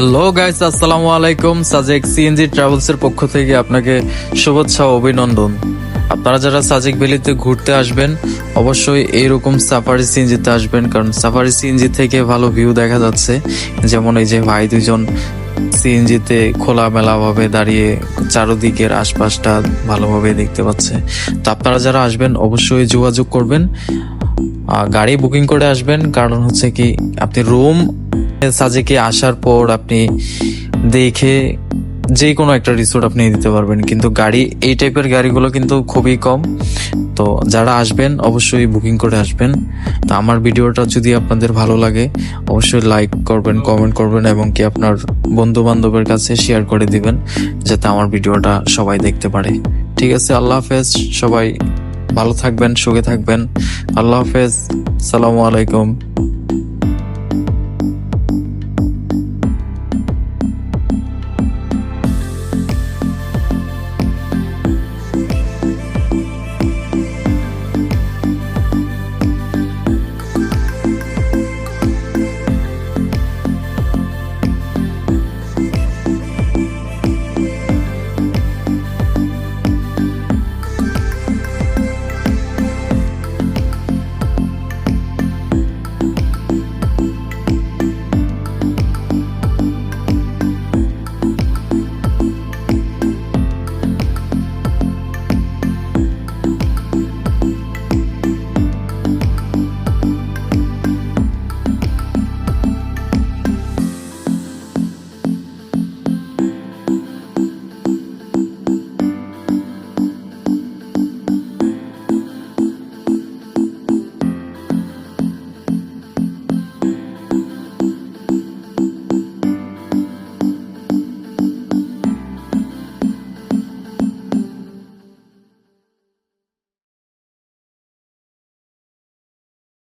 Hello guys, আসসালামু আলাইকুম। Sajek CNG travels এর পক্ষ থেকে আপনাকে শুভেচ্ছা ও অভিনন্দন। আপনারা যারা সাজেক ভ্যালিতে ঘুরতে আসবেন অবশ্যই এইরকম সাফারি সিএনজিতে আসবেন, কারণ সাফারি সিএনজি থেকে ভালো ভিউ দেখা যাচ্ছে। যেমন এই যে ভাই দুজন সিএনজিতে খোলামেলা ভাবে দাঁড়িয়ে চারদিকের আশপাশটা ভালোভাবে দেখতে পাচ্ছে। তো আপনারা যারা আসবেন অবশ্যই যোগাযোগ করবেন, গাড়ি বুকিং করে আসবেন। কারণ হচ্ছে কি, আপনি রুম সাজেকে আসার পর আপনি দেখে যে কোনো একটা রিসোর্ট আপনি দিতে পারবেন, কিন্তু গাড়ি এই টাইপের গাড়িগুলো কিন্তু খুবই কম। তো যারা আসবেন অবশ্যই বুকিং করে আসবেন। তো আমার ভিডিওটা যদি আপনাদের ভালো লাগে অবশ্যই লাইক করবেন, কমেন্ট করবেন এবং কি আপনার বন্ধু বান্ধবের কাছে শেয়ার করে দিবেন, যাতে আমার ভিডিওটা সবাই দেখতে পারে। ঠিক আছে, আল্লাহ হাফেজ। সবাই ভালো থাকবেন, সুখে থাকবেন। আল্লাহ হাফেজ, সালামু আলাইকুম।